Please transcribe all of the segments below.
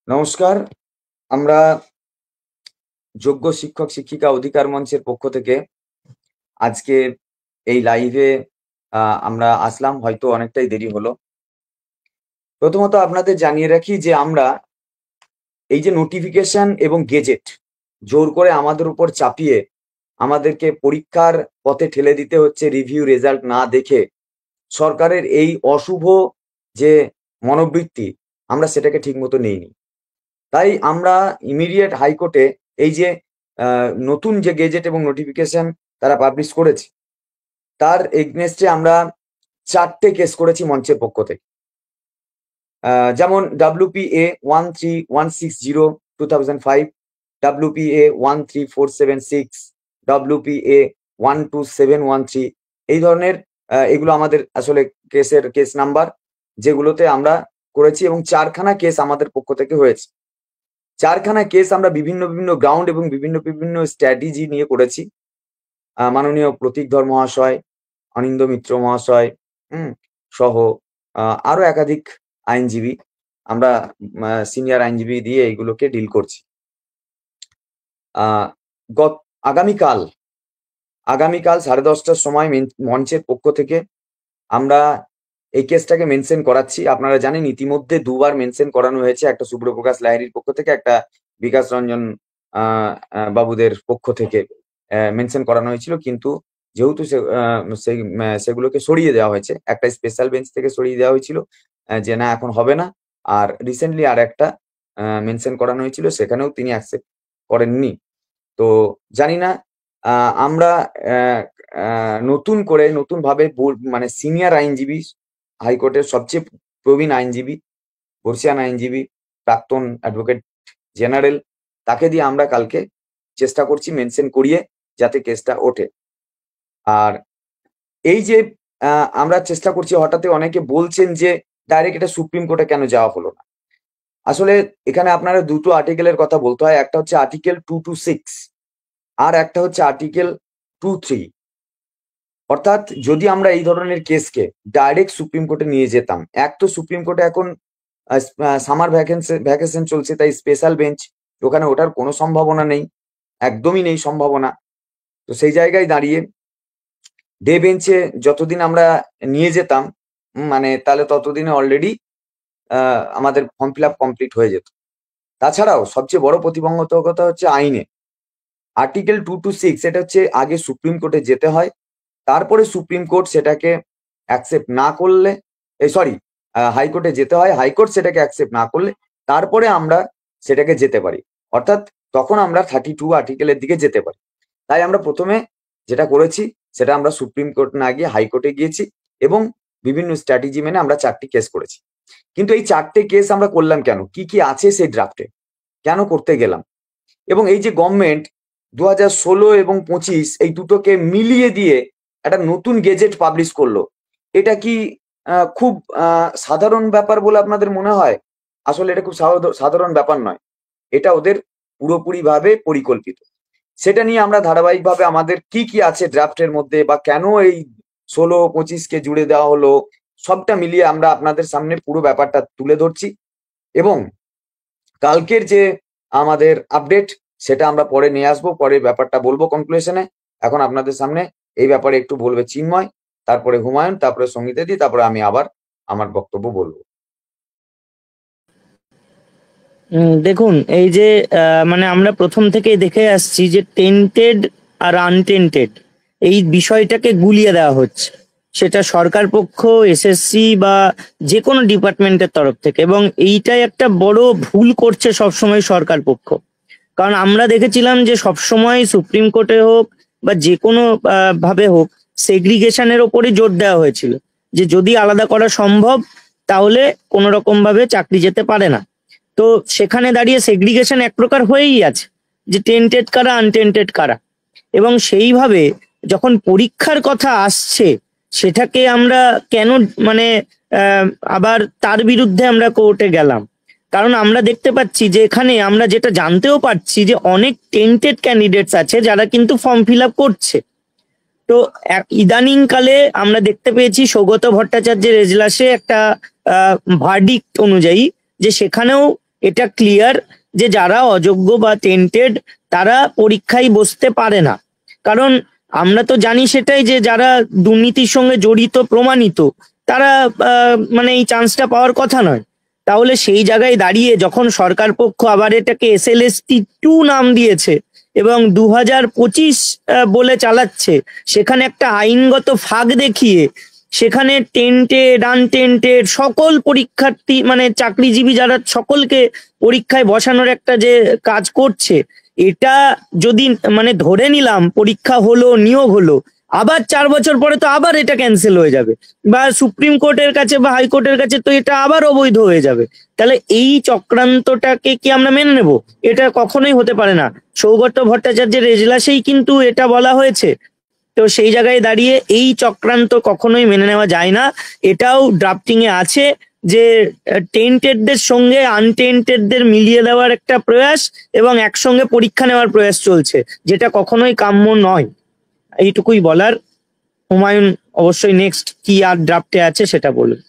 নমস্কার। আমরা যোগ্য শিক্ষক শিক্ষিকা অধিকার মঞ্চের পক্ষ থেকে আজকে এই লাইভে আমরা আসলাম, হয়তো অনেকটাই দেরি হলো। প্রথমত আপনাদের জানিয়ে রাখি যে আমরা এই যে নোটিফিকেশন এবং গেজেট জোর করে আমাদের উপর চাপিয়ে আমাদেরকে পরীক্ষার পথে ঠেলে দিতে হচ্ছে রিভিউ রেজাল্ট না দেখে, সরকারের এই অশুভ যে মনোবৃত্তি আমরা সেটাকে ঠিকমতো নেইনি। তাই আমরা ইমিডিয়েট হাইকোর্টে এই যে নতুন যে গেজেট এবং নোটিফিকেশন তারা পাবলিশ করেছে তার এগনেস্টে আমরা 4টে কেস করেছি মঞ্চের পক্ষ থেকে। যেমন WPA 13160/2005, WPA 13476, WPA 12713, এই ধরনের এগুলো আমাদের আসলে কেস নাম্বার যেগুলোতে আমরা করেছি, এবং 4খানা কেস আমাদের পক্ষ থেকে হয়েছে। 4খানা কেস আমরা বিভিন্ন বিভিন্ন গ্রাউন্ড এবং বিভিন্ন বিভিন্ন স্ট্র্যাটেজি নিয়ে করেছি। মাননীয় প্রতীকধর মহাশয়, অনিন্দ মিত্র মহাশয় সহ আরো একাধিক আইনজীবী, আমরা সিনিয়র আইনজীবী দিয়ে এইগুলোকে ডিল করছি। আগামীকাল 10:30টার সময় মঞ্চের পক্ষ থেকে আমরা এই কেসটাকে মেনশন করাচ্ছি। আপনারা জানেন ইতিমধ্যে দুবার মেনশন করানো হয়েছে, একটা সুব্রপ্রকাশ লাহিড়ীর পক্ষ থেকে, একটা বিকাশ রঞ্জন বাবুদের পক্ষ থেকে মেনশন করানো হয়েছিল, কিন্তু যেহেতু সেগুলোকে সরিয়ে দেওয়া হয়েছে, একটা স্পেশাল বেঞ্চ থেকে সরিয়ে দেওয়া হয়েছিল যে না এখন হবে না, আর রিসেন্টলি আর একটা মেনশন করানো হয়েছিল, সেখানেও তিনি অ্যাকসেপ্ট করেননি। তো জানি না, আমরা নতুন ভাবে মানে সিনিয়র আইনজীবী, হাইকোর্টের সবচেয়ে প্রবীণ আইনজীবী, বর্ষিয়ান আইনজীবী, প্রাক্তন অ্যাডভোকেট জেনারেল, তাকে দিয়ে আমরা কালকে চেষ্টা করছি মেনশন করিয়ে যাতে কেসটা ওঠে। আর এই যে আমরা চেষ্টা করছি, হঠাৎ অনেকে বলছেন যে ডাইরেক্ট এটা সুপ্রিম কোর্টে কেন যাওয়া হলো না। আসলে এখানে আপনারা দুটো আর্টিকেলের কথা বলতে হয়, একটা হচ্ছে আর্টিকেল 226 আর একটা হচ্ছে আর্টিকেল 23। অর্থাৎ যদি আমরা এই ধরনের কেসকে ডাইরেক্ট সুপ্রিম কোর্টে নিয়ে যেতাম, এক তো সুপ্রিম কোর্টে এখন সামার ভ্যাকেশন চলছে, তাই স্পেশাল বেঞ্চ, ওখানে ওঠার কোনো সম্ভাবনা নেই, একদমই নেই সম্ভাবনা। তো সেই জায়গায় দাঁড়িয়ে ডে বেঞ্চে যতদিন আমরা নিয়ে যেতাম, মানে তাহলে ততদিনে অলরেডি আমাদের ফর্ম ফিল আপ কমপ্লিট হয়ে যেত। তাছাড়াও সবচেয়ে বড় প্রতিবন্ধকতা হচ্ছে আইনে আর্টিকেল 226, এটা হচ্ছে আগে সুপ্রিম কোর্টে যেতে হয়, তারপরে সুপ্রিম কোর্ট সেটাকে অ্যাকসেপ্ট না করলে, হাইকোর্টে যেতে হয়, হাইকোর্ট সেটাকে অ্যাকসেপ্ট না করলে তারপরে আমরা সেটাকে যেতে পারি, অর্থাৎ তখন আমরা 32 আর্টিকেলের দিকে যেতে পারি। তাই আমরা প্রথমে যেটা করেছি সেটা আমরা সুপ্রিম কোর্ট না গিয়ে হাইকোর্টে গিয়েছি, এবং বিভিন্ন স্ট্র্যাটেজি মেনে আমরা 4টি কেস করেছি। কিন্তু এই 4টে কেস আমরা করলাম কেন, কি কি আছে সেই ড্রাফটে, কেন করতে গেলাম, এবং এই যে গভর্নমেন্ট 2016 এবং 25 এই দুটোকে মিলিয়ে দিয়ে একটা নতুন গেজেট পাবলিশ করলো, এটা কি খুব সাধারণ ব্যাপার বলে আপনাদের মনে হয়? আসলে এটা খুব সাধারণ ব্যাপার নয়, এটা ওদের পুরোপুরি ভাবে পরিকল্পিত। সেটা নিয়ে আমরা ধারাবাহিকভাবে আমাদের কি কি আছে ড্রাফটের মধ্যে, বা কেন এই 16-25কে জুড়ে দেওয়া হলো, সবটা মিলিয়ে আমরা আপনাদের সামনে পুরো ব্যাপারটা তুলে ধরছি। এবং কালকের যে আমাদের আপডেট সেটা আমরা পরে নিয়ে আসবো, পরে ব্যাপারটা বলবো কনক্লুশনে। এখন আপনাদের সামনে এই ব্যাপারে একটু বলবে চিন্ময়, তারপরে হুমায়ুন, তারপরে সঙ্গীতা দি, তারপরে আমি আবার আমার বক্তব্য বলবো। দেখুন, এই যে মানে আমরা প্রথম থেকেই দেখে আসছি যে টেন্টেড আর আনটেন্টেড এই বিষয়টাকে গুলিয়ে দেওয়া হচ্ছে, সেটা সরকার পক্ষ, এসএসসি বা যে কোনো ডিপার্টমেন্টের তরফ থেকে, এবং এইটাই একটা বড় ভুল করছে সবসময় সরকার পক্ষ। কারণ আমরা দেখেছিলাম যে সবসময় সুপ্রিম কোর্টে হোক বা যে কোনো ভাবে হোক, সেগ্রিগেশনের ওপরে জোর দেওয়া হয়েছিল যে যদি আলাদা করা সম্ভব তাহলে কোনো রকম ভাবে চাকরি যেতে পারে না। তো সেখানে দাঁড়িয়ে সেগ্রিগেশন এক প্রকার হয়েই আছে যে টেন্টেড কারা আনটেন্টেড কারা, এবং সেইভাবে যখন পরীক্ষার কথা আসছে সেটাকে আমরা কেন মানে আবার তার বিরুদ্ধে আমরা কোর্টে গেলাম। কারণ আমরা দেখতে পাচ্ছি যে এখানে আমরা যেটা জানতেও পারছি যে অনেক টেন্টেড ক্যান্ডিডেটস আছে যারা কিন্তু ফর্ম ফিল আপ করছে। তো ইদানিং কালে আমরা দেখতে পেয়েছি সৌগত ভট্টাচার্যের এজলাসে একটা ভার্ডিক্ট অনুযায়ী যে সেখানেও এটা ক্লিয়ার যে যারা অযোগ্য বা টেন্টেড তারা পরীক্ষায় বসতে পারে না। কারণ আমরা তো জানি সেটাই যে যারা দুর্নীতির সঙ্গে জড়িত প্রমাণিত তারা মানে এই চান্সটা পাওয়ার কথা নয়। তাহলে সেই জায়গায় দাঁড়িয়ে যখন সরকার পক্ষ আবার এটাকে SLST 2 নাম দিয়েছে এবং 2025 বলে চালাচ্ছে, সেখানে একটা আইনগত ফাঁক দেখিয়ে সেখানে টেন্টেড আনটেন্টেড সকল পরীক্ষার্থী মানে চাকরিজীবী যারা সকলকে পরীক্ষায় বসানোর একটা যে কাজ করছে, এটা যদি মানে ধরে নিলাম পরীক্ষা হলো নিয়োগ হলো, আবার 4 বছর পরে তো আবার এটা ক্যান্সেল হয়ে যাবে বা সুপ্রিম কোর্টের কাছে বা হাইকোর্টের কাছে তো এটা আবার অবৈধ হয়ে যাবে। তাহলে এই চক্রান্তটাকে কি আমরা মেনে নেব? এটা কখনোই হতে পারে না। সৌগত ভট্টাচার্যের এজলাসেই কিন্তু এটা বলা হয়েছে। তো সেই জায়গায় দাঁড়িয়ে এই চক্রান্ত কখনোই মেনে নেওয়া যায় না। এটাও ড্রাফটিং এ আছে যে টেন্টেডদের সঙ্গে আনটেন্টেডদের মিলিয়ে দেওয়ার একটা প্রয়াস এবং একসঙ্গে পরীক্ষা নেওয়ার প্রয়াস চলছে, যেটা কখনোই কাম্য নয়। এইটুকুই বলার। হুমায়ুন অবশ্যই নেক্সট কি আর ড্রাফটে আছে সেটা বলুন।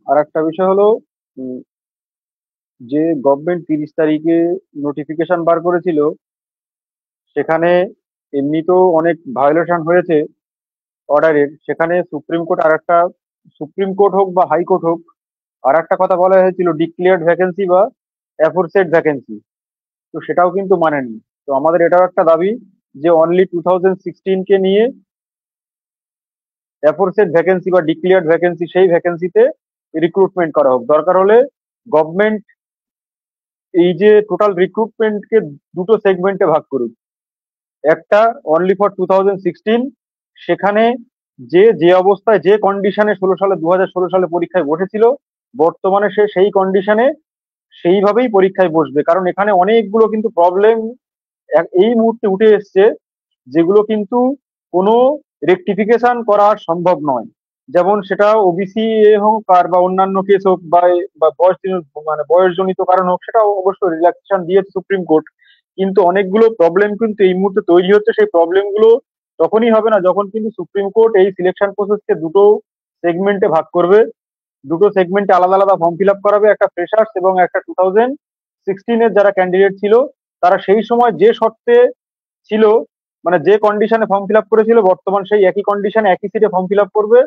আর একটা বিষয় হলো, যে গভর্নমেন্ট 30 তারিখে নোটিফিকেশন বার করেছিল, সেখানে এমনিতেও অনেক ভায়োলেশন হয়েছে অর্ডারের। সেখানে সুপ্রিম কোর্ট হোক বা হাইকোর্ট হোক, আর একটা কথা বলা হয়েছিল ডিক্লেয়ার্ড ভ্যাকেন্সি বা অ্যাফোরসেড ভ্যাকেন্সি। তো সেটাও কিন্তু মানেনি। তো আমাদের এটাও একটা দাবি যে অনলি 2016 কে নিয়ে অ্যাফোরসেড ভ্যাকেন্সি বা ডিক্লেয়ার্ড ভ্যাকেন্সি, সেই ভ্যাকেন্সিতে রিক্রুটমেন্ট করা হোক। দরকার হলে গভর্নমেন্ট এই যে টোটাল রিক্রুটমেন্টকে দুটো সেগমেন্টে ভাগ করুক। একটা অনলি ফর 2016, সেখানে যে অবস্থায় যে কন্ডিশনে 2016 সালে পরীক্ষায় বসেছিল, বর্তমানে সে সেই কন্ডিশনে সেইভাবেই পরীক্ষায় বসবে। কারণ এখানে অনেকগুলো কিন্তু প্রবলেম এই মুহূর্তে উঠে এসছে, যেগুলো কিন্তু কোনো রেকটিফিকেশন করা সম্ভব নয়। যেমন সেটা ওবিসি হোক আর বা অন্যান্য কেস হোক বা বয়সজনিত কারণ হোক, সেটা অবশ্য রিল্যাক্সেশন দিয়েছে সুপ্রিম কোর্ট। কিন্তু অনেকগুলো প্রবলেম কিন্তু এই মুহূর্তে তৈরি হচ্ছে। সেই প্রবলেমগুলো তখনই হবে না যখন কিন্তু সুপ্রিম কোর্ট এই সিলেকশন প্রসেসকে দুটো সেগমেন্টে ভাগ করবে, দুটো সেগমেন্টে আলাদা আলাদা ফর্ম ফিল আপ করাবে। একটা ফ্রেশার্স এবং একটা 2016-এর যারা ক্যান্ডিডেট ছিল, তারা সেই সময় যে শর্তে ছিল, মানে যে কন্ডিশনে ফর্ম ফিল আপ করেছিল, বর্তমান সেই একই কন্ডিশনে একই সিটে ফর্ম ফিল আপ করবে।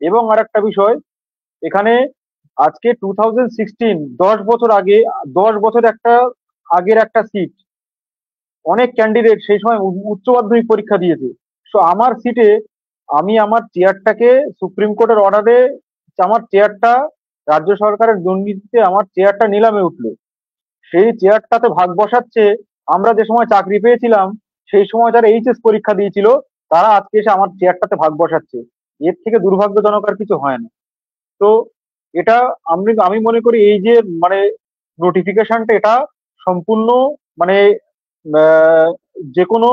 এবং আর একটা বিষয়, এখানে আজকে 2016, 10 বছর আগে, 10 বছর আগের একটা সিট, অনেক ক্যান্ডিডেট সেই সময় উচ্চ মাধ্যমিক পরীক্ষা দিয়েছে। সো আমার সিটে আমি আমার চেয়ারটাকে সুপ্রিম কোর্টের অর্ডারে, আমার চেয়ারটা রাজ্য সরকারের দুর্নীতিতে আমার চেয়ারটা নিলামে উঠলো। সেই চেয়ারটাতে ভাগ বসাচ্ছে আমরা যে সময় চাকরি পেয়েছিলাম, সেই সময় যারা এইচএস পরীক্ষা দিয়েছিল, তারা আজকে এসে আমার চেয়ারটাতে ভাগ বসাচ্ছে। এর থেকে দুর্ভাগ্যজনক আর কিছু হয় না। তো এটা আমি মনে করি এই যে মানে নোটিফিকেশনটা, এটা সম্পূর্ণ মানে যে কোনো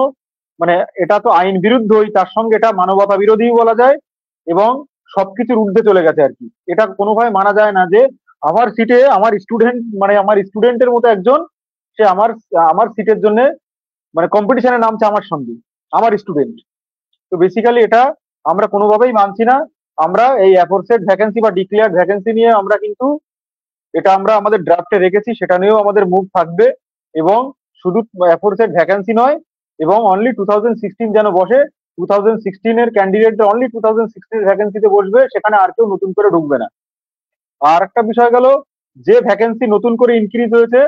মানে এটা তো আইন বিরুদ্ধই, তার সঙ্গে এটা মানবতা বিরোধী বলা যায় এবং সবকিছুর ঊর্ধ্বে চলে গেছে আর কি। এটা কোনোভাবে মানা যায় না যে আমার সিটে আমার স্টুডেন্ট, মানে আমার স্টুডেন্টের মতো একজন, সে আমার আমার সিটের জন্য মানে কম্পিটিশনে নামছে আমার সঙ্গে, আমার স্টুডেন্ট। তো বেসিক্যালি এটা আমরা কোনোভাবেই মানছি না। আমরা এই অ্যাফোরসেড ভ্যাকেন্সি বা ডিক্লেয়ার্ড ভ্যাকেন্সি নিয়ে আমরা কিন্তু এটা আমরা আমাদের ড্রাফটে রেখেছি, সেটা নিয়েও আমাদের মুভ থাকবে। এবং শুধু অ্যাফোরসেড ভ্যাকেন্সি নয়, এবং অনলি 2016 যেন বসে, 2016-এর ক্যান্ডিডেটরা অনলি 2016 ভ্যাকেন্সিতে বসবে, সেখানে আর কেউ নতুন করে ঢুকবে না। আর একটা বিষয় গেল, যে ভ্যাকেন্সি নতুন করে ইনক্রিজ হয়েছে,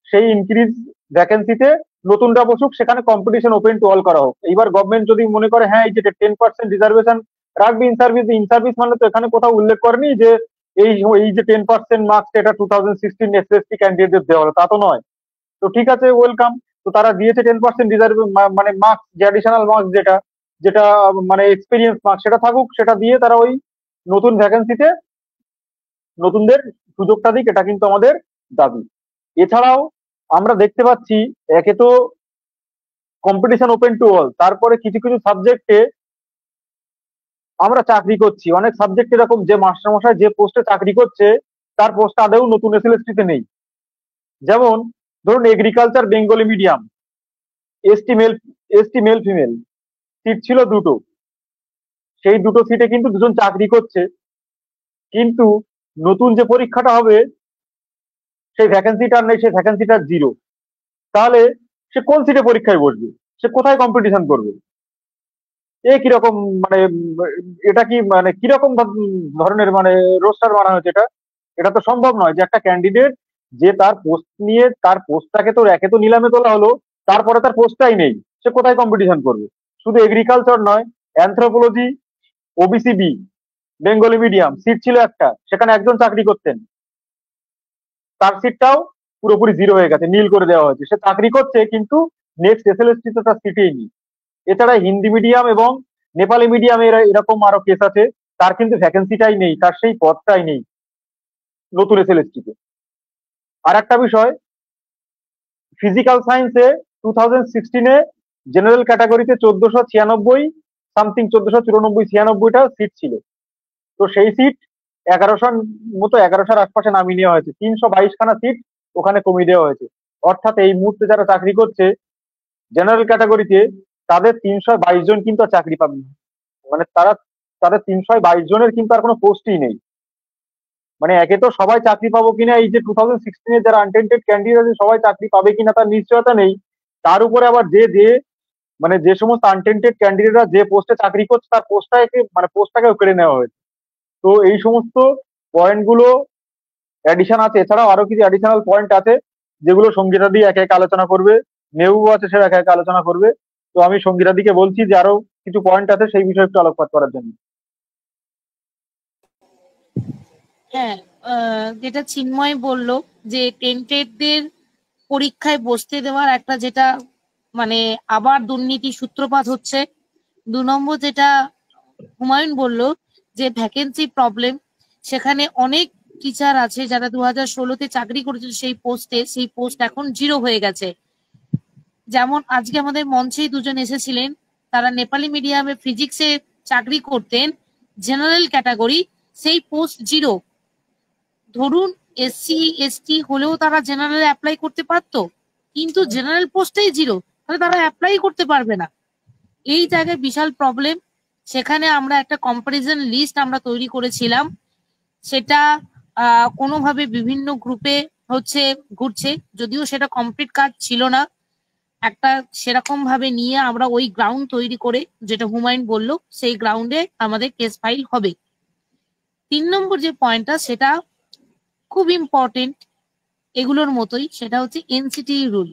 সেই ইনক্রিজ ভ্যাকেন্সিতে নতুনরা বসুক, সেখানে কম্পিটিশন ওপেন টু অল করা হোক। এইবার গভর্নমেন্ট যদি মনে করে হ্যাঁ এই যে 10% রিজার্ভেশন রাখবে ইন সার্ভিস, মানে তো এখানে কোথাও উল্লেখ করেনি যে এই এই যে 10% মার্কস এটা 2016 এসএসসি ক্যান্ডিডেটদের দেওয়া হলো, তা তো নয়। তো ঠিক আছে, ওয়েলকাম। তো তারা দিয়েছে 10% রিজার্ভ মানে মার্কস, যে অ্যাডিশনাল মার্কস যেটা যেটা মানে এক্সপিরিয়েন্স মার্কস, সেটা থাকুক। সেটা দিয়ে তারা ওই নতুন ভ্যাকেন্সিতে নতুনদের সুযোগটা দিক, এটা কিন্তু আমাদের দাবি। এছাড়াও আমরা দেখতে পাচ্ছি, একে তো কম্পিটিশন ওপেন টু অল, তারপরে কিছু কিছু সাবজেক্টে আমরা চাকরি করছি, অনেক সাবজেক্ট এরকম যে মাস্টারমশাই যে পোস্টে চাকরি করছে, তার পোস্ট আদেও নতুন এসএলএসটি তে নেই। যেমন ধরুন agriculture Bengali medium, ST male female seat ছিল দুটো, সেই দুটো সিটে কিন্তু দুজন চাকরি করছে, কিন্তু নতুন যে পরীক্ষাটা হবে সেই ভ্যাকেন্সিটা নেই, সেই ভ্যাকেন্সিটা জিরো। তাহলে সে কোন সিটে পরীক্ষায় বসবে, সে কোথায় কম্পিটিশন করবে? কিরকম মানে এটা কি মানে কিরকম ধরনের মানে রোস্টার বানানো হয়েছে এটা? এটা তো সম্ভব নয় যে একটা ক্যান্ডিডেট যে তার পোস্ট নিয়ে, তার পোস্টটাকে তো একে তো নিলামে তোলা হলো, তারপরে তার পোস্টটাই নেই, সে কোথায় কম্পিটিশন করবে? শুধু এগ্রিকালচার নয়, anthropology, OBC B, Bengali medium seat ছিল একটা, সেখানে একজন চাকরি করতেন, তার সিটটাও পুরোপুরি জিরো হয়ে গেছে, নীল করে দেওয়া হয়েছে। সে চাকরি করছে কিন্তু নেক্সট এসএলএসটি তো তার সিটেই নেই। এছাড়া হিন্দি মিডিয়াম এবং নেপালি মিডিয়ামে এরকম আরো কেস আছে, তার কিন্তু ভ্যাকেন্সিটাই নেই, তার সেই পদটাই নেই নতুন এসএলএসটিতে। আর একটা বিষয়, ফিজিক্যাল সায়েন্সে 2016-এ জেনারেল ক্যাটাগরিতে 1496 সামথিং, 1494-96টা সিট ছিল। তো সেই সিট 1100 মতো, 1100-র আশপাশে নামিয়ে নেওয়া হয়েছে, 322খানা সিট ওখানে কমিয়ে দেওয়া হয়েছে। অর্থাৎ এই মুহূর্তে যারা চাকরি করছে জেনারেল ক্যাটাগরিতে, তাদের 322 জন কিন্তু আর চাকরি পাবেন না। মানে তাদের 322 জনের কিন্তু আর কোনো পোস্টই নেই। মানে একে তো সবাই চাকরি পাবো কিনা, এই যে 2016-এ যারা আনটেন্টেড ক্যান্ডিডেট আছে সবাই চাকরি পাবে কিনা তার নিশ্চয়তা নেই। তার উপরে আবার যে সমস্ত আনটেন্টেড ক্যান্ডিডেটরা যে পোস্টে চাকরি করছে তার পোস্টটাকেও কেড়ে নেওয়া হয়েছে। তো এই সমস্ত পয়েন্টগুলো অ্যাডিশন আছে। এছাড়াও আরো কিছু অ্যাডিশনাল পয়েন্ট আছে যেগুলো সঙ্গীতা দিয়ে একে একে আলোচনা করবে, মেহবুব আছে সে একে একে আলোচনা করবে। তো আমি সঙ্গীতা দিকে বলছি যে আরো কিছু পয়েন্ট আছে সেই বিষয়ে একটু আলোকপাত করার জন্য। হ্যাঁ, যেটা চিন্ময় বলল যে টেন্টেডদের পরীক্ষায় বসতে দেওয়ার একটা যেটা মানে আবার দুর্নীতি সূত্রপাত হচ্ছে। 2 নম্বর যেটা হুমায়ুন বলল যে ভ্যাকেন্সি প্রবলেম, সেখানে অনেক টিচার আছে যারা 2016-তে চাকরি করেছিল সেই পোস্টে, সেই পোস্ট এখন জিরো হয়ে গেছে। যেমন আজকে আমাদের মঞ্চেই দুজন এসেছিলেন, তারা নেপালি মিডিয়ামে ফিজিক্সে চাকরি করতেন, জেনারেল ক্যাটাগরি, সেই পোস্ট জিরো। ধরুন এসসি এসটি হলেও তারা জেনারেল অ্যাপ্লাই করতে পারতো, কিন্তু জেনারেল পোস্টেই জিরো, তাহলে তারা অ্যাপ্লাই করতে পারবে না। এই জায়গায় বিশাল প্রবলেম। সেখানে আমরা একটা কম্পারিজন লিস্ট আমরা তৈরি করেছিলাম, সেটা কোনোভাবে বিভিন্ন গ্রুপে ঘুরছে, যদিও সেটা কমপ্লিট কাজ ছিল না। একটা সেরকম ভাবে নিয়ে আমরা ওই গ্রাউন্ড তৈরি করে, যেটা হুমায়ুন বলল, সেই গ্রাউন্ডে আমাদের কেস ফাইল হবে। 3 নম্বর যে পয়েন্টটা সেটা খুব ইম্পর্টেন্ট এগুলোর মতোই, সেটা হচ্ছে এনসিটি রুল।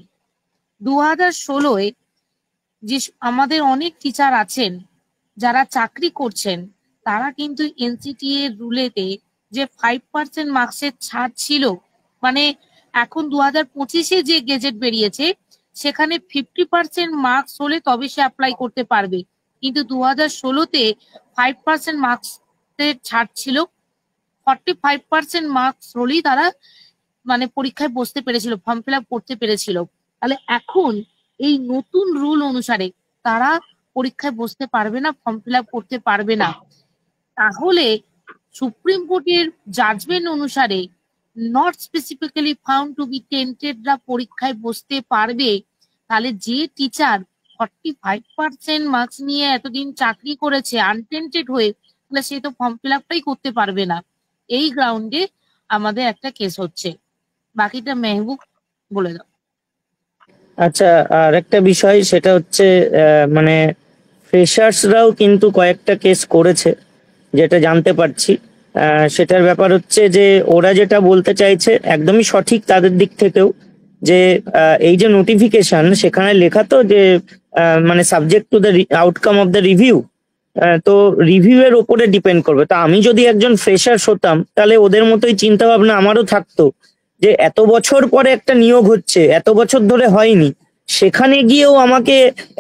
2016-এ যে আমাদের অনেক টিচার আছেন যারা চাকরি করছেন, তারা কিন্তু এনসিটি এর রুলেতে যে 5% মার্কসের ছাড় ছিল, মানে এখন 2025-এ যে গেজেট বেরিয়েছে সেখানে 50% মার্কস হলে তবে সে অ্যাপ্লাই করতে পারবে, কিন্তু 2016-তে 5% মার্কসের ছাড় ছিল, 45% মার্কস হলেই তারা মানে পরীক্ষায় বসতে পেরেছিল, ফর্ম ফিল আপ করতে পেরেছিল। তাহলে এখন এই নতুন রুল অনুসারে তারা পরীক্ষায় বসতে পারবে না, ফর্ম ফিল আপ করতে পারবে না। তাহলে সুপ্রিম কোর্টের জাজমেন্ট অনুসারে not specifically found to be টেন্টেডরা পরীক্ষায় বসতে পারবে। তাহলে যে টিচার 45% মার্কস নিয়ে এতদিন চাকরি করেছে আনটেন্টেড হয়ে, তাহলে সে তো ফর্ম ফিল আপটাই করতে পারবে না। এই গ্রাউন্ডে আমাদের একটা কেস হচ্ছে। বাকিটা মেহবুব বলে দাও। আচ্ছা, আর একটা বিষয় সেটা হচ্ছে মানে ফ্রেশার্সরাও কিন্তু কয়েকটা কেস করেছে, যেটা জানতে পারছি। সেটার ব্যাপার হচ্ছে যে ওরা যেটা বলতে চাইছে একদমই সঠিক তাদের দিক থেকেও, যে এই যে নোটিফিকেশন সেখানে লেখা তো যে মানে subject to the outcome of the review, তো রিভিউ এর ওপরে ডিপেন্ড করবে। তো আমি যদি একজন ফ্রেশার্স হতাম তাহলে ওদের মতোই চিন্তা ভাবনা আমারও থাকতো, যে এত বছর পরে একটা নিয়োগ হচ্ছে, এত বছর ধরে হয়নি, সেখানে গিয়েও আমাকে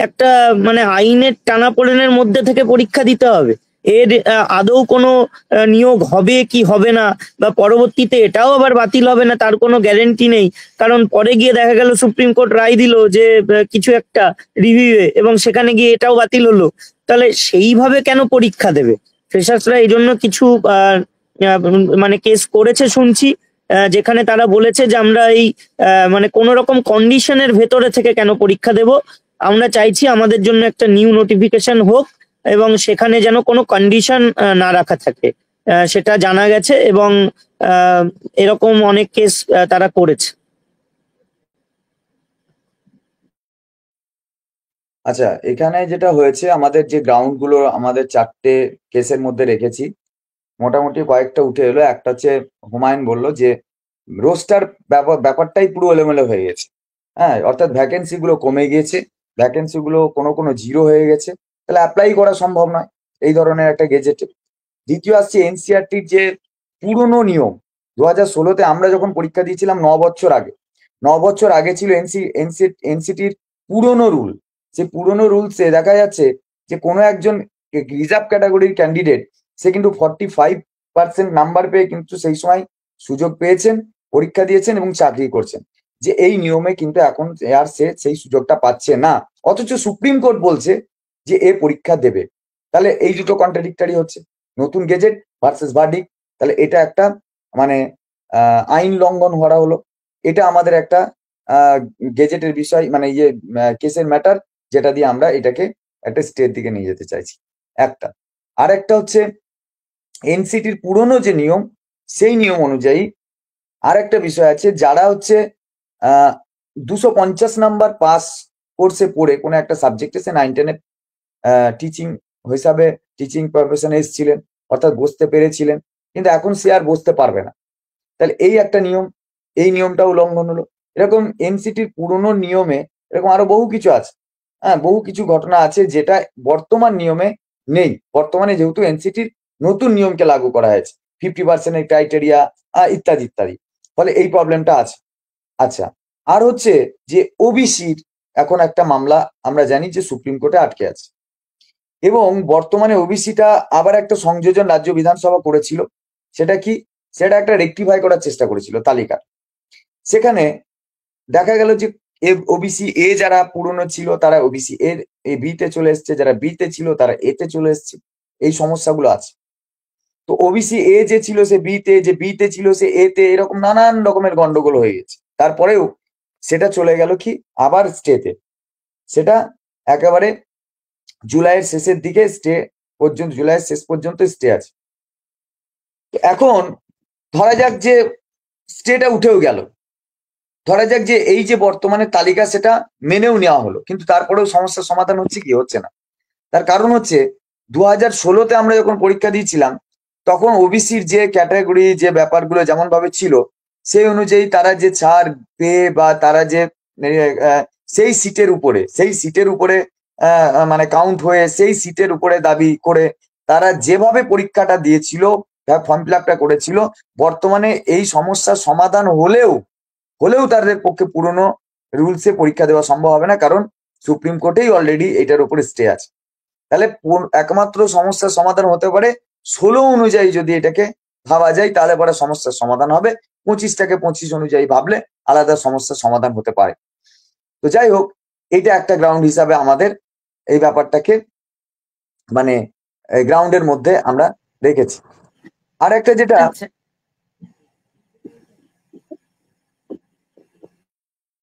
একটা মানে আইনের টানাপোড়েনের মধ্যে থেকে পরীক্ষা দিতে হবে। এর আদৌ কোনো নিয়োগ হবে কি হবে না, বা পরবর্তীতে এটাও আবার বাতিল হবে না তার কোনো গ্যারেন্টি নেই, কারণ পরে গিয়ে দেখা গেল সুপ্রিম কোর্ট রায় দিল যে কিছু একটা রিভিউয়ে, এবং সেখানে গিয়ে এটাও বাতিল হলো। তাহলে সেইভাবে কেন পরীক্ষা দেবে ফ্রেশার্সরা? এই জন্য কিছু মানে কেস করেছে শুনছি, যেখানে তারা বলেছে যে আমরা এই মানে কোন রকম কন্ডিশনের ভেতরে থেকে কেন পরীক্ষা দেব, আমরা চাইছি আমাদের জন্য একটা নিউ নোটিফিকেশন হোক, এবং সেখানে যেন কোনো কন্ডিশন না রাখা থাকে, সেটা জানা গেছে। এবং এরকম অনেক কেস তারা করেছে। আচ্ছা, এখানে যেটা হয়েছে, আমাদের যে গ্রাউন্ড গুলো আমাদের 4টে কেসের মধ্যে রেখেছি, মোটামুটি কয়েকটা উঠে এলো। একটা হচ্ছে হুমায়ুন বলল যে রোস্টার ব্যাপারটাই পুরো এলোমেলো হয়ে গেছে। হ্যাঁ, অর্থাৎ ভ্যাকেন্সি গুলো কমে গিয়েছে, ভ্যাকেন্সি গুলো কোনো কোনো জিরো হয়ে গেছে, তাহলে অ্যাপ্লাই করা সম্ভব নয় এই ধরনের একটা গেজেটে। দ্বিতীয় আসছে এনসিআরটির যে পুরনো নিয়ম, 2016-তে আমরা যখন পরীক্ষা দিয়েছিলাম 9 বছর আগে, 9 বছর আগে ছিল এনসিটির পুরনো রুল। সেই পুরনো রুলসে দেখা যাচ্ছে যে কোনো একজন রিজার্ভ ক্যাটাগরির ক্যান্ডিডেট, সে কিন্তু 45% নাম্বার পেয়ে কিন্তু সেই সময় সুযোগ পেয়েছেন, পরীক্ষা দিয়েছেন এবং চাকরি করছেন। যে এই নিয়মে কিন্তু এখন আর সে সেই সুযোগটা পাচ্ছে না, অথচ সুপ্রিম কোর্ট বলছে যে এ পরীক্ষা দেবে। তাহলে এই দুটো কন্ট্রাডিক্টরি হচ্ছে, নতুন গেজেট ভার্সেস ভার্ডিক্ট। তাহলে এটা একটা মানে আইন লঙ্ঘন করা হলো। এটা আমাদের একটা গেজেটের বিষয়, মানে ইয়ে কেসের ম্যাটার, যেটা দিয়ে আমরা এটাকে একটা স্টের দিকে নিয়ে যেতে চাইছি একটা। আর একটা হচ্ছে এনসিটির পুরনো যে নিয়ম, সেই নিয়ম অনুযায়ী আর একটা বিষয় আছে, যারা হচ্ছে 250 নাম্বার পাস কোর্সে পড়ে কোনো একটা সাবজেক্টে, সে 9-10-এ টিচিং হিসাবে টিচিং প্রফেশনে এসেছিলেন, অর্থাৎ বসতে পেরেছিলেন, কিন্তু এখন সে আর বসতে পারবে না। তাহলে এই একটা নিয়ম, এই নিয়মটাও লঙ্ঘন হলো। এরকম এনসিটির পুরনো নিয়মে এরকম আরো বহু কিছু আছে। হ্যাঁ, বহু কিছু ঘটনা আছে যেটা বর্তমান নিয়মে নেই। বর্তমানে যেহেতু এনসিটির নতুন নিয়মকে লাগু করা হয়েছে, 50%-এর ক্রাইটেরিয়া ইত্যাদি ইত্যাদি, ফলে এই প্রবলেমটা আছে। আচ্ছা, আর হচ্ছে যে ওবিসির এখন একটা মামলা আমরা জানি যে সুপ্রিম কোর্টে আটকে আছে, এবং বর্তমানে ওবিসিটা আবার একটা সংযোজন রাজ্য বিধানসভা করেছিল। সেটা কি, সেটা একটা রেকটিফাই করার চেষ্টা করেছিল তালিকা। সেখানে দেখা গেল যে ওবিসি এ যারা পুরনো ছিল তারা ওবিসি এর বিতে চলে এসছে, যারা বিতে ছিল তারা এতে চলে এসছে। এই সমস্যাগুলো আছে। তো ওবিসি এ যে ছিল সে বিতে, যে বিতে ছিল সে এতে, এরকম নানান রকমের গন্ডগোল হয়ে গেছে। তারপরেও সেটা চলে গেল কি আবার স্টেতে, সেটা একেবারে জুলাইয়ের শেষের দিকে স্টে পর্যন্ত, জুলাইয়ের শেষ পর্যন্ত স্টে আছে। এখন ধরা যাক যে স্টেটা উঠেও গেল, ধরা যাক যে এই যে বর্তমানে তালিকা সেটা মেনেও নেওয়া হলো, কিন্তু তারপরেও সমস্যার সমাধান হচ্ছে কি, হচ্ছে না। তার কারণ হচ্ছে 2016-তে আমরা যখন পরীক্ষা দিয়েছিলাম, তখন ওবিসির যে ক্যাটাগরি, যে ব্যাপারগুলো যেমন ভাবে ছিল, সেই অনুযায়ী তারা যে ছাড় পেয়ে বা তারা যে সেই সিটের উপরে মানে কাউন্ট হয়ে সেই সিটের উপরে দাবি করে তারা যেভাবে পরীক্ষাটা দিয়েছিল, ফর্ম ফিল আপটা করেছিল, বর্তমানে এই সমস্যার সমাধান হলেও তাদের পক্ষে পুরনো রুলসে পরীক্ষা দেওয়া সম্ভব হবে না, কারণ সুপ্রিম কোর্টেই অলরেডি এটার উপরে স্টে আছে। তাহলে একমাত্র সমস্যার সমাধান হতে পারে 16 অনুযায়ী যদি এটাকে ভাবা যায়, তাহলে পরে সমস্যার সমাধান হবে। 25টাকে 25 অনুযায়ী ভাবলে আলাদা সমস্যার সমাধান হতে পারে। তো যাই হোক, এটা একটা গ্রাউন্ড হিসাবে আমাদের এই ব্যাপারটাকে মানে গ্রাউন্ডের মধ্যে আমরা রেখেছি। আর একটা যেটা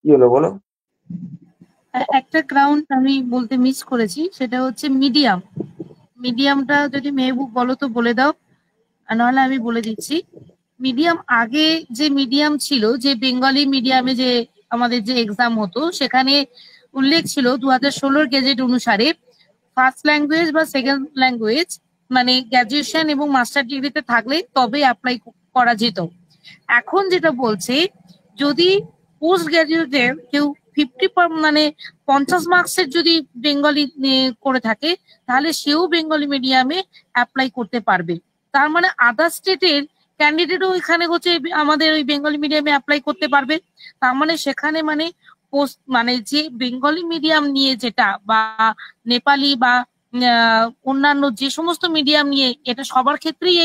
কি হলো বলো, একটা গ্রাউন্ড আমি বলতে মিস করেছি, সেটা হচ্ছে মিডিয়াম। মিডিয়ামটা যদি মেহবুব বলো তো বলে দাও, আর নাহলে আমি বলে দিচ্ছি। মিডিয়াম, আগে যে মিডিয়াম ছিল, যে বেঙ্গলি মিডিয়ামে যে আমাদের যে এক্সাম হতো, সেখানে উল্লেখ ছিল 2016 গেজেট অনুসারে ফার্স্ট ল্যাঙ্গুয়েজ বা সেকেন্ড ল্যাঙ্গুয়েজ মানে গ্র্যাজুয়েশন এবং মাস্টার ডিগ্রিতে থাকলে তবে অ্যাপ্লাই করা যেত। এখন যেটা বলছে, যদি পোস্ট গ্রাজুয়েটের কেউ 50 মানে 50 মার্কসের যদি বেঙ্গলি করে থাকে, তাহলে সেও বেঙ্গলি মিডিয়ামে অ্যাপ্লাই করতে পারবে। তার মানে আদার স্টেটের ক্যান্ডিডেটও এখানে হচ্ছে আমাদের ওই বেঙ্গলি মিডিয়ামে অ্যাপ্লাই করতে পারবে। তার মানে সেখানে মানে পোস্ট মানে যে বেঙ্গলি মিডিয়াম নিয়ে যেটা বা নেপালি বা অন্যান্য যে সমস্ত মিডিয়াম নিয়ে, এটা সবার ক্ষেত্রেই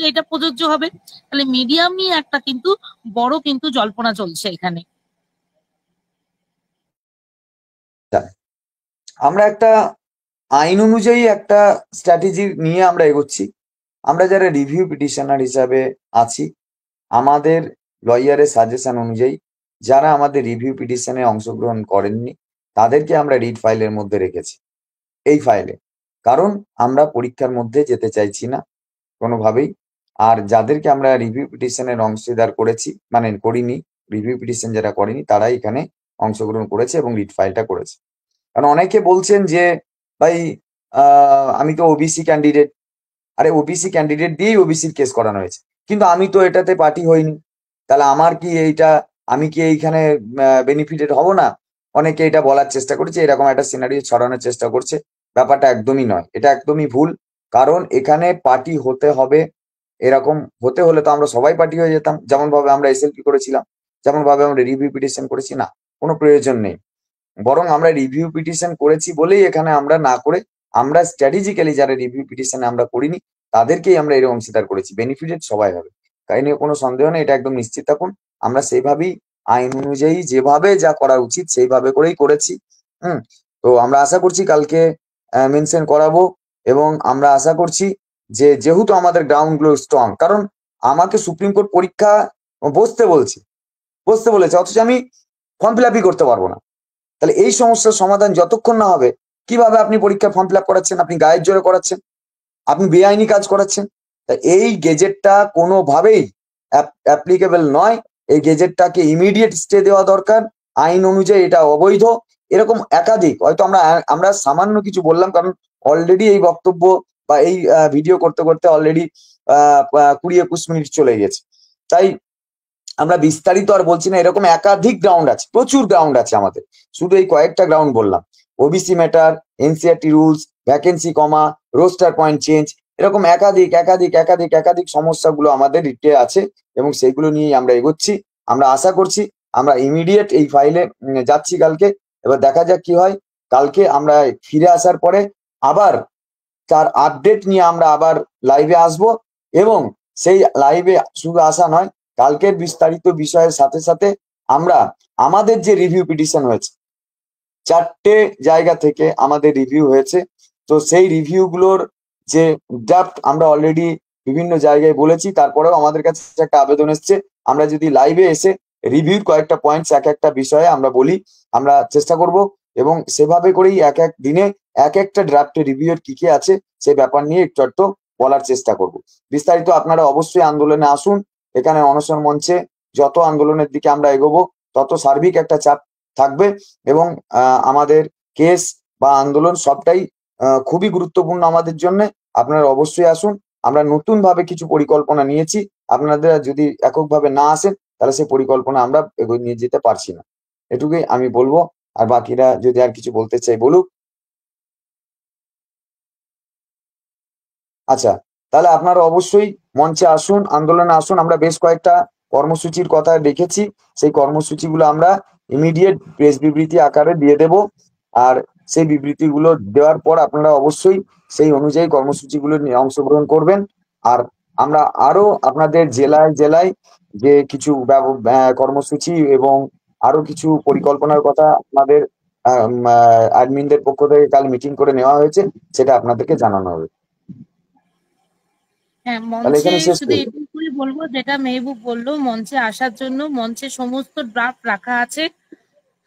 এটা প্রযোজ্য হবে। তাহলে মিডিয়াম নিয়ে একটা কিন্তু বড় কিন্তু জল্পনা চলছে এখানে। আমরা একটা আইন অনুযায়ী একটা স্ট্র্যাটেজি নিয়ে আমরা এগোচ্ছি। আমরা যারা রিভিউ পিটিশনার হিসাবে আছি, আমাদের লয়ারের সাজেশন অনুযায়ী যারা আমাদের রিভিউ পিটিশনে অংশগ্রহণ করেননি, তাদেরকে আমরা রিড ফাইলের মধ্যে রেখেছি। এই ফাইলে কারণ আমরা পরীক্ষার মধ্যে যেতে চাইছি না কোনোভাবেই। আর যাদেরকে আমরা রিভিউ পিটিশনের অংশীদার করেছি, মানে করিনি, রিভিউ পিটিশন যারা করেনি তারাই এখানে অংশগ্রহণ করেছে এবং রিট ফাইলটা করেছে। কারণ অনেকে বলছেন যে ভাই আমি তো ওবিসি ক্যান্ডিডেট। আরে ওবিসি ক্যান্ডিডেট দিয়েই ওবিসির কেস করানো হয়েছে, কিন্তু আমি তো এটাতে পার্টি হইনি, তাহলে আমার কি আমি কি এইখানে বেনিফিটেড হব না? অনেকে এটা বলার চেষ্টা করেছে, এরকম একটা সিনারিও ছড়ানোর চেষ্টা করছে। ব্যাপারটা একদমই নয়, এটা একদমই ভুল। কারণ এখানে পার্টি হতে হবে, এরকম হতে হলে তো আমরা সবাই পার্টি হয়ে যেতাম, যেমন ভাবে আমরা এসএলপি করেছিলাম, যেমন ভাবে আমরা রিভিউ পিটিশন করেছি। না, কোনো প্রয়োজন নেই। বরং আমরা রিভিউ পিটিশন করেছি বলেই এখানে আমরা না করে, আমরা স্ট্র্যাটেজিক্যালি যারা রিভিউ পিটিশন আমরা করিনি তাদেরকেই আমরা এর অংশীদার করেছি। বেনিফিটেড সবাই হবে, তাই নিয়ে কোনো সন্দেহ নেই, এটা একদম নিশ্চিত থাকুন। আমরা সেইভাবেই আইন অনুযায়ী যেভাবে যা করা উচিত সেইভাবে করেই করেছি। তো আমরা আশা করছি কালকে মেনশন করাবো, এবং আমরা আশা করছি যে যেহেতু আমাদের গ্রাউন্ড গুলো স্ট্রং, কারণ আমাকে সুপ্রিম কোর্ট পরীক্ষা বসতে বলেছে, অথচ আমি ফর্ম ফিল আপই করতে পারবো না। তাহলে এই সমস্যার সমাধান যতক্ষণ না হবে, কিভাবে আপনি পরীক্ষা ফর্ম ফিল আপ করাচ্ছেন? আপনি গায়ের জোরে করাচ্ছেন, আপনি বেআইনি কাজ করাচ্ছেন। তা এই গেজেটটা কোনোভাবেই অ্যাপ্লিকেবল নয়। এই গেজেটটাকে ইমিডিয়েট স্টে দেওয়া দরকার। আইন অনুযায়ী এটা অবৈধ। এরকম একাধিক, হয়তো আমরা সামান্য কিছু বললাম, কারণ অলরেডি এই বক্তব্য বা এই ভিডিও করতে করতে অলরেডি 20-21 মিনিট চলে গেছে। তাই আমরা বিস্তারিত আর বলছি না। এরকম একাধিক গ্রাউন্ড আছে, প্রচুর গ্রাউন্ড আছে আমাদের, শুধু এই কয়েকটা গ্রাউন্ড বললাম। OBC matter, NCRT rules, vacancy কমা, রোস্টার পয়েন্ট চেঞ্জ, এরকম একাধিক একাধিক একাধিক একাধিক সমস্যাগুলো আমাদের রিটে আছে, এবং সেইগুলো নিয়েই আমরা এগোচ্ছি। আমরা আশা করছি আমরা ইমিডিয়েট এই ফাইলে যাচ্ছি কালকে। এবার দেখা যাক কি হয়। কালকে আমরা ফিরে আসার পরে আবার তার আপডেট নিয়ে আমরা আবার লাইভে আসব, এবং সেই লাইভে শুধু আসা নয়, কালকের বিস্তারিত বিষয়ের সাথে সাথে আমরা আমাদের যে রিভিউ পিটিশন হয়েছে, 4টে জায়গা থেকে আমাদের রিভিউ হয়েছে, তো সেই রিভিউ গুলোর যে ড্রাফট আমরা অলরেডি বিভিন্ন জায়গায় বলেছি। তারপরেও আমাদের কাছে একটা আবেদন এসছে, আমরা যদি লাইভে এসে রিভিউর কয়েকটা পয়েন্টস এক একটা বিষয়ে আমরা বলি, আমরা চেষ্টা করব, এবং সেভাবে করেই এক এক দিনে এক একটা ড্রাফটে রিভিউর কি কি আছে সেই ব্যাপার নিয়ে একটু বলার চেষ্টা করব। বিস্তারিত আপনারা অবশ্যই আন্দোলনে আসুন। এখানে অনশন মঞ্চে যত আন্দোলনের দিকে আমরা এগোবো, তত সার্বিক একটা চাপ থাকবে, এবং আমাদের কেস বা আন্দোলন সবটাই খুবই গুরুত্বপূর্ণ আমাদের জন্য। আপনারা অবশ্যই আসুন। আমরা নতুন ভাবে কিছু পরিকল্পনা নিয়েছি, আপনাদের যদি এককভাবে না আসেন তাহলে সেই পরিকল্পনা আমরা এগিয়ে নিয়ে যেতে পারছি না। এটুকুই আমি বলবো, আর বাকিরা যদি আর কিছু বলতে চাই বলুক। আচ্ছা, তাহলে আপনারা অবশ্যই মঞ্চে আসুন, আন্দোলনে আসুন। আমরা বেশ কয়েকটা কর্মসূচির কথা রেখেছি, সেই কর্মসূচিগুলো আমরা ইমিডিয়েট প্রেস বিবৃতি আকারে দিয়ে দেব, আর সেই বিবৃতিগুলো দেওয়ার পর আপনারা অবশ্যই সেই অনুযায়ী কর্মসূচিগুলো নিয়ে অংশগ্রহণ করবেন। আর আমরা আরো আপনাদের জেলায় জেলায় যে কিছু কর্মসূচি এবং আরো কিছু পরিকল্পনার কথা আমাদের অ্যাডমিনদের পক্ষ থেকে কাল মিটিং করে নেওয়া হয়েছে, সেটা আপনাদেরকে জানানো হবে। হ্যাঁ, তাহলে মঞ্চে এখানে শেষ শুধু করি। এটুকুই বলবো, যেটা মেহবুব বললো, মঞ্চে আসার জন্য মঞ্চে সমস্ত ড্রাফট রাখা আছে,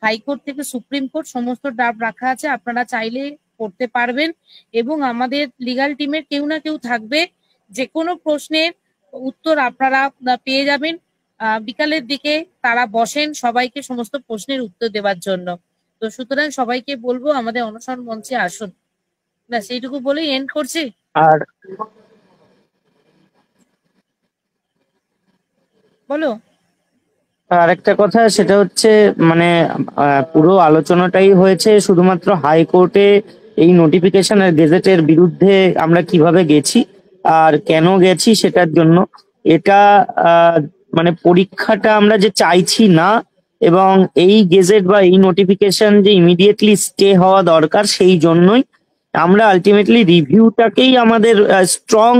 হাইকোর্ট থেকে সুপ্রিম কোর্ট সমস্ত ড্রাফট রাখা আছে, আপনারা চাইলে পড়তে পারবেন। এবং আমাদের লিগ্যাল টিমের কেউ না কেউ থাকবে, যে কোনো প্রশ্নের উত্তর আপনারা পেয়ে যাবেন। বিকালের দিকে তারা বসেন সবাইকে সমস্ত প্রশ্নের উত্তর দেওয়ার জন্য। তো সুতরাং সবাইকে বলবো আমাদের অনশন মঞ্চে আসুন। না, সেইটুকু বলেই এন্ড করছি। আর বলো। আর একটা কথা, সেটা হচ্ছে মানে পুরো আলোচনাটাই হয়েছে শুধুমাত্র হাইকোর্টে এই নোটিফিকেশন আর গেজেটের বিরুদ্ধে আমরা কিভাবে গেছি আর কেন গেছি সেটার জন্য। এটা মানে পরীক্ষাটা আমরা যে চাইছি না, এবং এই গেজেট বা এই নোটিফিকেশন যে ইমিডিয়েটলি স্টে হওয়া দরকার, সেই জন্যই আমরা আলটিমেটলি রিভিউটাকেই আমাদের স্ট্রং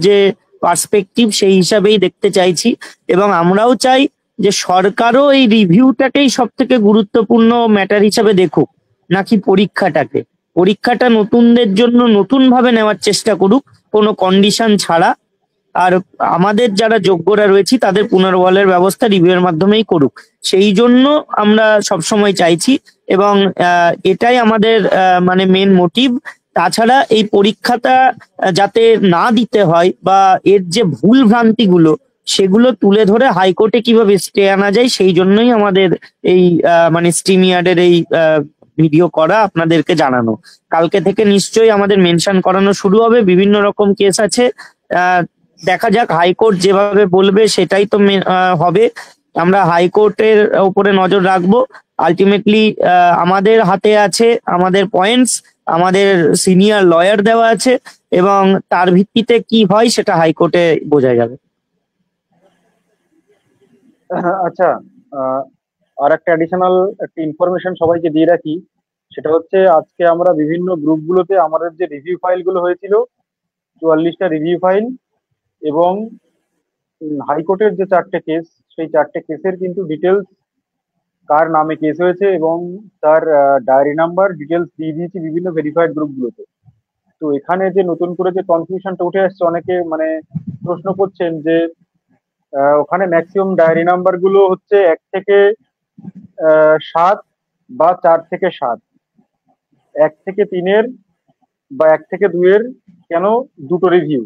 যে পার্সপেক্টিভ সেই হিসাবেই দেখতে চাইছি। এবং আমরাও চাই যে সরকারও এই রিভিউটাকেই সব থেকে গুরুত্বপূর্ণ ম্যাটার হিসাবে দেখুক, নাকি পরীক্ষাটা নতুনদের জন্য নতুন ভাবে নেওয়ার চেষ্টা করুক, কোনো কন্ডিশন ছাড়া। আর আমাদের যারা যোগ্যরা রয়েছি তাদের পুনর্বলের ব্যবস্থা রিভিউয়ের মাধ্যমেই করুক, সেই জন্য আমরা সবসময় চাইছি। এবং এটাই আমাদের মানে মেন মোটিভ, তাছাড়া এই পরীক্ষাটা যাতে না দিতে হয় বা এর যে ভুল ভ্রান্তিগুলো সেগুলো তুলে ধরে হাইকোর্টে কিভাবে স্টে আনা যায় সেই জন্যই আমাদের এই মানে স্ট্রিমইয়ার্ডের এই ভিডিও করা, আপনাদেরকে জানানো। কালকে থেকে নিশ্চয়ই আমাদের মেনশন করানো শুরু হবে, বিভিন্ন রকম কেস আছে। আহ দেখা যাক, হাইকোর্ট যেভাবে বলবে সেটাই তো হবে। আমরা হাইকোর্টের উপরে নজর রাখবো। আলটিমেটলি আমাদের হাতে আছে আমাদের পয়েন্টস, আমাদের সিনিয়র লয়ার দেওয়া আছে, এবং তার ভিত্তিতে কি হয় সেটা হাইকোর্টে বোঝা যাবে। আচ্ছা, আর একটা অ্যাডিশনাল একটা ইনফরমেশন সবাইকে দিয়ে রাখি, সেটা হচ্ছে আজকে আমরা বিভিন্ন গ্রুপগুলোতে আমাদের যে রিভিউ ফাইলগুলো হয়েছিল, 44টা রিভিউ ফাইল এবং হাইকোর্টের যে 4টে কেস, সেই 4টে কেসের কিন্তু ডিটেলস, কার নামে কেস হয়েছে এবং তার ডায়েরি নাম্বার ডিটেলস দিয়ে দিয়েছি বিভিন্ন ভেরিফাইড গ্রুপগুলোতে। তো এখানে যে নতুন করে যে কনফিউশনটা উঠে আসছে, অনেকে মানে প্রশ্ন করছেন যে ওখানে ম্যাক্সিমাম ডায়েরি নাম্বার গুলো হচ্ছে 1 থেকে 7 বা 4 থেকে 7, 1 থেকে 3-এর বা 1 থেকে 2-এর কেন দুটো রিভিউ?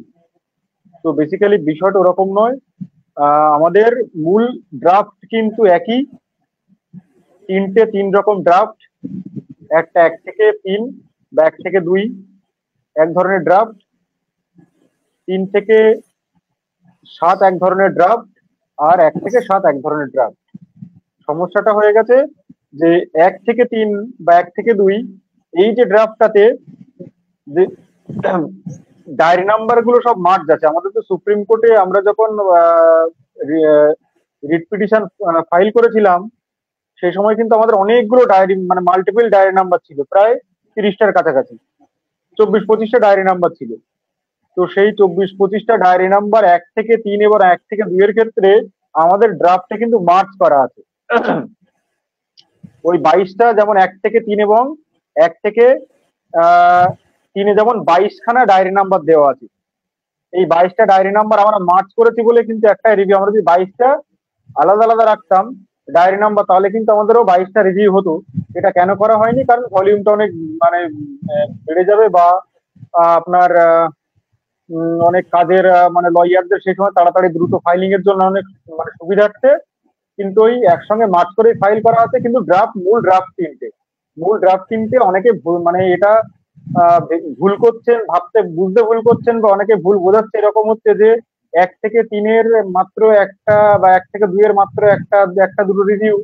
তো বেসিক্যালি বিষয়টা ওরকম নয়। আমাদের মূল ড্রাফট কিন্তু একই, 3 রকম ড্রাফট, একটা 1 থেকে 3 বা 1 থেকে 2 এক ধরনের ড্রাফট, 3 থেকে 7 এক ধরনের ড্রাফট, আর 1 থেকে 7 এক ধরনের ড্রাফট। সমস্যাটা হয়ে গেছে যে 1 থেকে 3 বা 1 থেকে 2 এই যে ড্রাফটটাতে যে ডায়েরি নাম্বার গুলো সব মার্জ আছে। আমাদের তো সুপ্রিম কোর্টে আমরা যখন রিট পিটিশন ফাইল করেছিলাম, সেই সময় কিন্তু আমাদের অনেকগুলো ডায়েরি মানে মাল্টিপল ডায়েরি নাম্বার ছিল, প্রায় 30টার কাছাকাছি, 24-25টা ডায়েরি নাম্বার ছিল। তো সেই 24-25টা ডায়েরি নাম্বার 1 থেকে 3 এবং 1 থেকে 2 এর ক্ষেত্রে আমাদের ড্রাফটে কিন্তু মার্চ করা আছে। ওই 22টা, যেমন 1 থেকে 3 এবং 1 থেকে 3-এ যেমন 22খানা ডায়েরি নাম্বার দেওয়া আছে, এই 22টা ডায়েরি নাম্বার আমরা মার্চ করেছি বলে কিন্তু একটা রিভিউ, আমরা যদি 22টা আলাদা আলাদা রাখতাম ডায়েরি নাম্বার, তাহলে কিন্তু আমাদেরও 22টা রিভিউ হতো। এটা কেন করা হয়নি? কারণ ভলিউমটা অনেক মানে বেড়ে যাবে, বা আপনার অনেক কাজের মানে লয়ারদের সেই সময় তাড়াতাড়ি দ্রুত ফাইলিং এর জন্য অনেক মানে সুবিধার্থে কিন্তু ওই একসঙ্গে মার্চ করে ফাইল করা আছে। কিন্তু মূল ড্রাফট তিনটে অনেকে মানে এটা ভুল করছেন, বুঝতে ভুল করছেন, বা অনেকে ভুল বোঝাচ্ছে। এরকম হচ্ছে যে 1 থেকে 3-এর মাত্র একটা বা 1 থেকে 2-এর মাত্র একটা দুটো রিভিউ,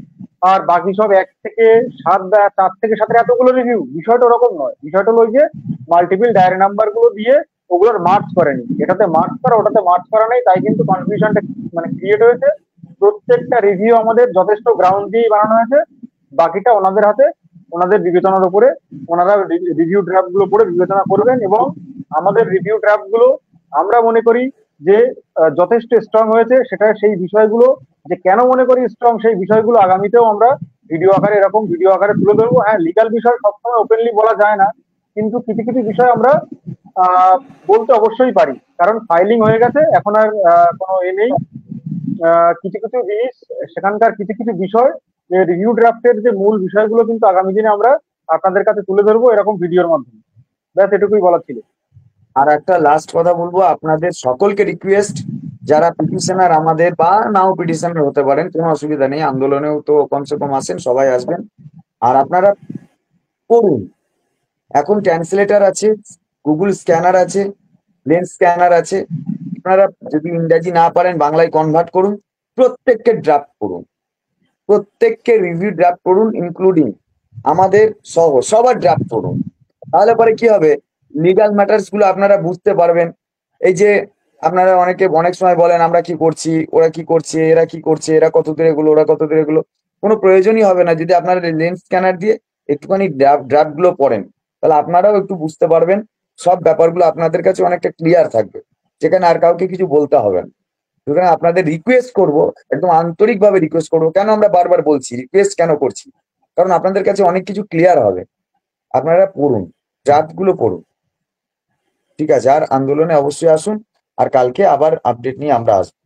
আর বাকি সব 1 থেকে 7 বা 4 থেকে 7-এর এতগুলো রিভিউ। বিষয়টা ওরকম নয়। বিষয়টা হলো যে মাল্টিপল ডায়েরি নাম্বার গুলো দিয়ে ওগুলোর মার্চ করেনি, এটাতে মার্চ করা ওটাতে মার্চ করা নেই, তাই কিন্তু কনফিউশনটা মানে ক্রিয়েট হয়েছে। প্রত্যেকটা রিভিউ আমাদের যথেষ্ট গ্রাউন্ড দিয়েই বানানো হয়েছে, বাকিটা ওনাদের হাতে, ওনাদের বিবেচনার উপরে। ওনারা রিভিউ ড্রাফট গুলো পড়ে বিবেচনা করবেন, এবং আমাদের রিভিউ ড্রাফট গুলো আমরা মনে করি যে যথেষ্ট স্ট্রং হয়েছে। সেটা সেই বিষয়গুলো যে কেন মনে করি স্ট্রং, সেই বিষয়গুলো আগামীতেও আমরা ভিডিও আকারে এরকম ভিডিও আকারে তুলে ধরবো। হ্যাঁ, লিগাল বিষয় সবসময় ওপেনলি বলা যায় না, কিন্তু কিছু কিছু বিষয় আমরা বলতে অবশ্যই পারি, কারণ ফাইলিং হয়ে গেছে, এখন আর কোনো নেই। কিছু কিছু জিনিস, সেখানকার কিছু কিছু বিষয়, যে রিভিউ ড্রাফটের যে মূল বিষয়গুলো কিন্তু আগামী দিনে আমরা আপনাদের কাছে তুলে ধরবো এরকম ভিডিওর মাধ্যমে। ব্যাস এটুকুই বলা ছিল। আর একটা লাস্ট কথা বলবো, আপনাদের সকলকে রিকোয়েস্ট, যারা পিটিশনার আমাদের বা নাও পিটিশনার হতে পারেন, কোনো অসুবিধা নেই, আন্দোলনেও তো কমসে কম আসেন, সবাই আসবেন। আর আপনারা পড়ুন, এখন ট্রান্সলেটর আছে, গুগল স্ক্যানার আছে, লেন্স স্ক্যানার আছে। আপনারা যদি ইংরাজি না পারেন বাংলায় কনভার্ট করুন, প্রত্যেককে ড্রাফট করুন, প্রত্যেককে রিভিউ ড্রাফট করুন, ইনক্লুডিং আমাদের সহ সবার ড্রাফট করুন। তাহলে পরে কি হবে, লিগাল ম্যাটার্স গুলো আপনারা বুঝতে পারবেন। এই যে আপনারা অনেক সময় বলেন আমরা কি করছি, ওরা কি করছে, এরা কি করছে, এরা কত দূরে এগুলো, ওরা কত দূরে এগুলো, কোনো প্রয়োজনই হবে না যদি আপনারা লেন্স স্ক্যানার দিয়ে একটুখানি ড্রাফট গুলো পড়েন। তাহলে আপনারাও একটু বুঝতে পারবেন, সব ব্যাপারগুলো আপনাদের কাছে অনেকটা ক্লিয়ার থাকবে, যেখানে আর কাউকে কিছু বলতে হবে না। সুতরাং আপনাদের রিকোয়েস্ট করব, একদম আন্তরিকভাবে রিকোয়েস্ট করবো। কেন আমরা বারবার বলছি রিকোয়েস্ট কেন করছি, কারণ আপনাদের কাছে অনেক কিছু ক্লিয়ার হবে। আপনারা পড়ুন, ড্রাফট গুলো পড়ুন, ঠিক আছে? আর আন্দোলনে অবশ্যই আসুন, আর কালকে আবার আপডেট নিয়ে আমরা আসবো।